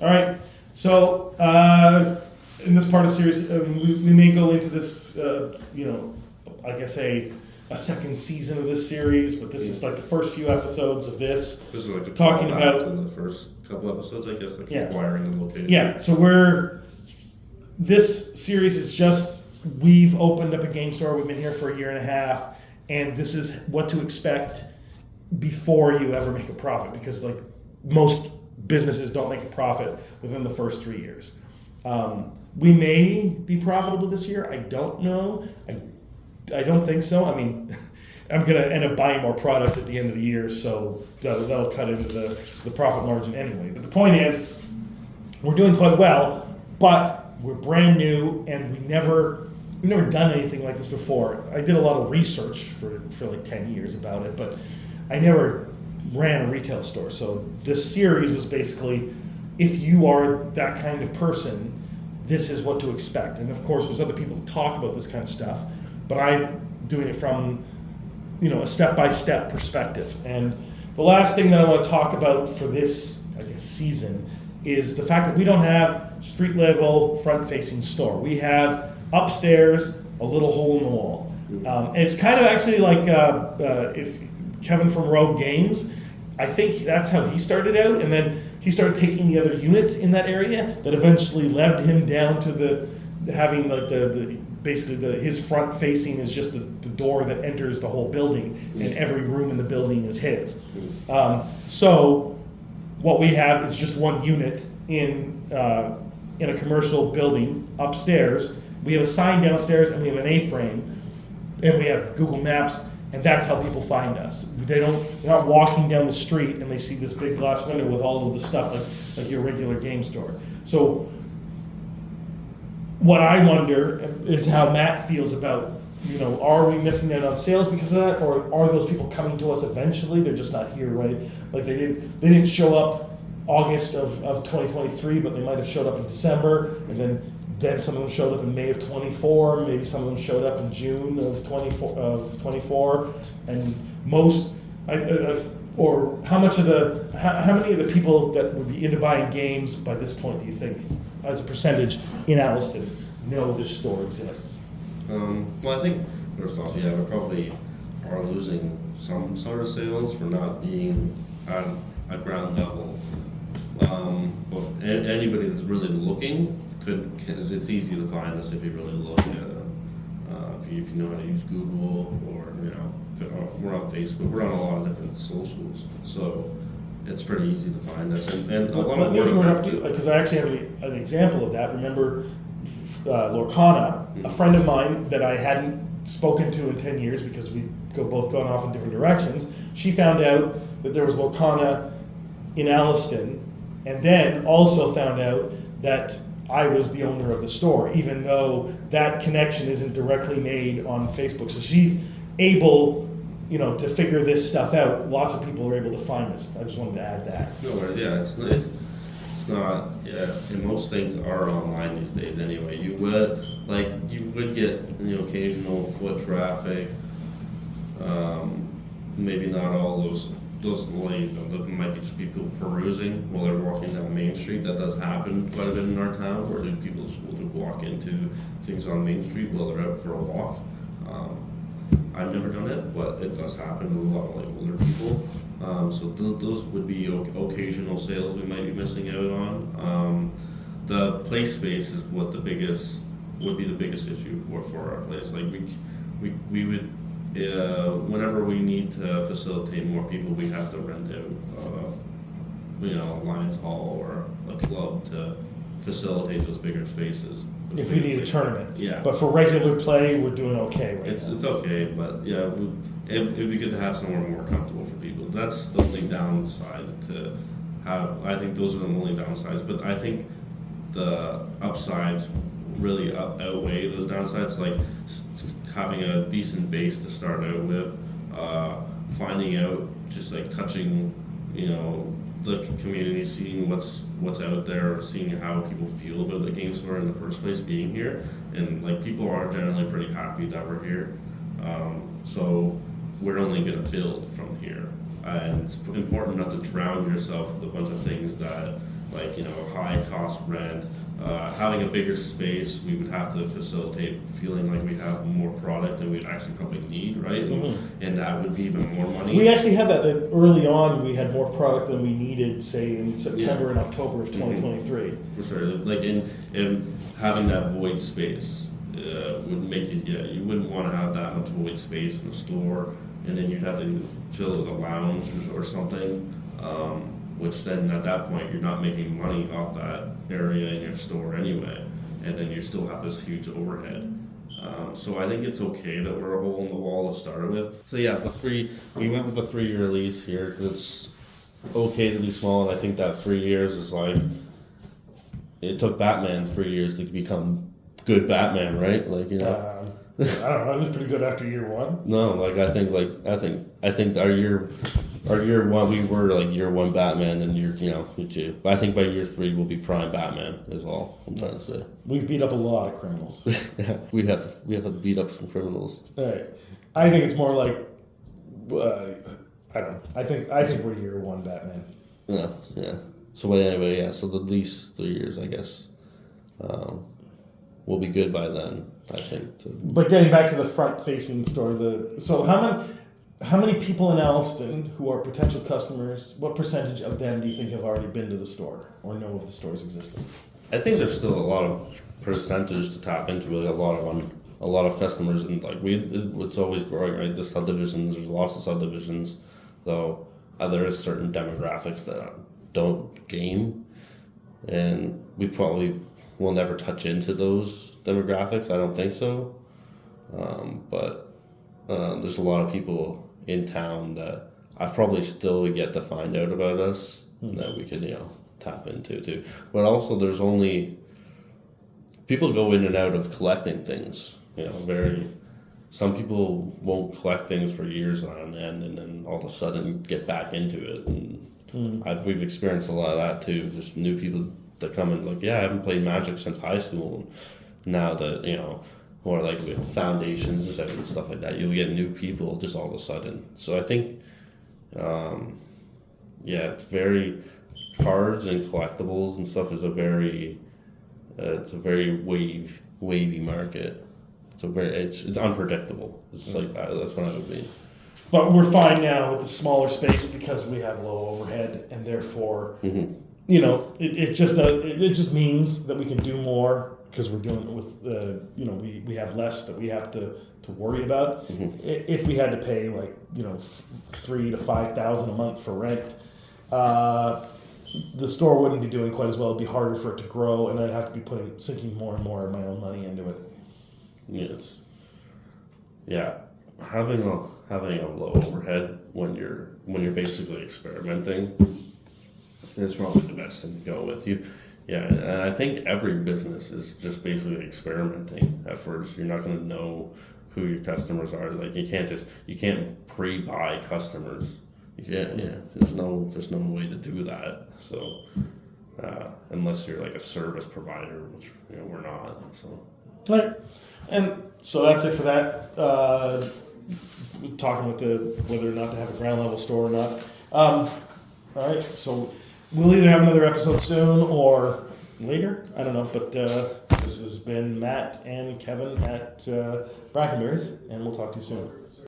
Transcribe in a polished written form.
All right. So in this part of the series, we may go into this, I guess a second season of this series, but this is like the first few episodes of this. This is like a talking about to the first couple episodes, I guess, like Yeah. acquiring the location. Yeah. So this series is just, we've opened up a game store. We've been here for a year and a half, and this is what to expect before you ever make a profit, because like most businesses don't make a profit within the first 3 years. We may be profitable this year. I don't know. I don't think so. I mean, I'm going to end up buying more product at the end of the year, so that'll cut into the profit margin anyway. But the point is, we're doing quite well, but we're brand new, and we've never done anything like this before. I did a lot of research for like 10 years about it, but I never ran a retail store. So this series was basically, if you are that kind of person, this is what to expect. And of course, there's other people that talk about this kind of stuff, but I'm doing it from a step-by-step perspective. And the last thing that I want to talk about for this, I guess, season is the fact that we don't have street level front-facing store. We have upstairs a little hole in the wall. It's kind of actually like if Kevin from Rogue Games, I think that's how he started out, and then he started taking the other units in that area that eventually led him down to having like his front facing is just the door that enters the whole building, and every room in the building is his. So what we have is just one unit in a commercial building upstairs. We have a sign downstairs, and we have an A-frame, and we have Google Maps, and that's how people find us. They're not walking down the street and they see this big glass window with all of the stuff like your regular game store. So what I wonder is how Matt feels about, are we missing out on sales because of that, or are those people coming to us eventually? They're just not here, right? Like they didn't show up August of 2023, but they might have showed up in December, and then some of them showed up in May of 24, maybe some of them showed up in June of 24, and or how many of the people that would be into buying games by this point do you think, as a percentage in Alliston, know this store exists? Well, I think first off, we probably are losing some sort of sales for not being at ground level. But anybody that's really looking because it's easy to find us if you really look at if you know how to use Google, or we're on Facebook, we're on a lot of different socials, so it's pretty easy to find us. And a lot of word of mouth too. Because I actually have an example of that. Remember, Lorcana, a friend of mine that I hadn't spoken to in 10 years because we both gone off in different directions. She found out that there was Lorcana in Alliston, and then also found out that I was the owner of the store, even though that connection isn't directly made on Facebook. So she's able, to figure this stuff out. Lots of people are able to find us. I just wanted to add that. No worries. Yeah, it's not. Yeah, and most things are online these days anyway. You would get the occasional foot traffic. Maybe not all those that might be just people perusing while they're walking down Main Street. That does happen quite a bit in our town, where people will just walk into things on Main Street while they're out for a walk. I've never done it, but it does happen to a lot of older people. So those would be occasional sales we might be missing out on. The play space is what would be the biggest issue for our place. Like we would. Whenever we need to facilitate more people, we have to rent out, a Lions Hall or a club to facilitate those bigger spaces. If we need a tournament. Yeah. But for regular play, we're doing okay right now. It's okay, but yeah, it'd be good to have somewhere more comfortable for people. That's the only downside to have. I think those are the only downsides, but I think the upsides really outweigh those downsides, like having a decent base to start out with, finding out, just like touching, the community, seeing what's out there, seeing how people feel about the game store in the first place being here, and like people are generally pretty happy that we're here. So we're only going to build from here, and it's important not to drown yourself with a bunch of things that like, high cost rent. Having a bigger space, we would have to facilitate feeling like we have more product than we'd actually probably need, right? And that would be even more money. We actually had that early on. We had more product than we needed, say in September and October of 2023. For sure, like in having that void space would make it. Yeah, you wouldn't want to have that much void space in a store, and then you'd have to fill it with a lounge or something. Which then at that point you're not making money off that area in your store anyway, and then you still have this huge overhead. So I think it's okay that we're a hole in the wall to start with. So yeah, we went with the 3-year lease here because it's okay to be small, and I think that 3 years is like, it took Batman 3 years to become good Batman, right? Like, I don't know. It was pretty good after year one. No, like I think our year one, we were like year one Batman, and year two. But I think by year 3 we'll be prime Batman. Is all I'm trying to say. We've beat up a lot of criminals. Yeah, we have to beat up some criminals. All right. I think it's more like I don't know. I think we're year one Batman. Yeah. So anyway, yeah. So the lease 3 years, I guess, will be good by then. I think. But getting back to the front-facing store, so how many people in Alliston who are potential customers? What percentage of them do you think have already been to the store or know of the store's existence? I think there's still a lot of percentage to tap into. Really, a lot of customers, and like it's always growing. Right, the subdivisions. There's lots of subdivisions, though. There is certain demographics that don't game, and we probably will never touch into those demographics. I don't think so. But there's a lot of people in town that I've probably still yet to find out about us that we could, tap into too. But also there's only, people go in and out of collecting things, some people won't collect things for years on end and then all of a sudden get back into it. And we've experienced a lot of that too, just new people that come in like, I haven't played Magic since high school. And now that, or like with foundations and stuff like that, you'll get new people just all of a sudden. So I think, it's very, cards and collectibles and stuff is it's a very wavy market. It's unpredictable. It's like that. That's what I would mean. But we're fine now with the smaller space because we have low overhead, and therefore, it just means that we can do more because we're doing it with we have less that we have to worry about. If we had to pay like $3,000 to $5,000 a month for rent, the store wouldn't be doing quite as well. It'd be harder for it to grow, and I'd have to be sinking more and more of my own money into it. Yes. Yeah. Having a low overhead when you're basically experimenting is probably the best thing to go with. And I think every business is just basically experimenting at first. You're not going to know who your customers are. Like you can't pre-buy customers. There's no way to do that. So unless you're like a service provider, which we're not. So. Right. And so that's it for that. Talking with whether or not to have a ground level store or not. All right. So we'll either have another episode soon or later. I don't know. But this has been Matt and Kevin at Brackenberries, and we'll talk to you soon.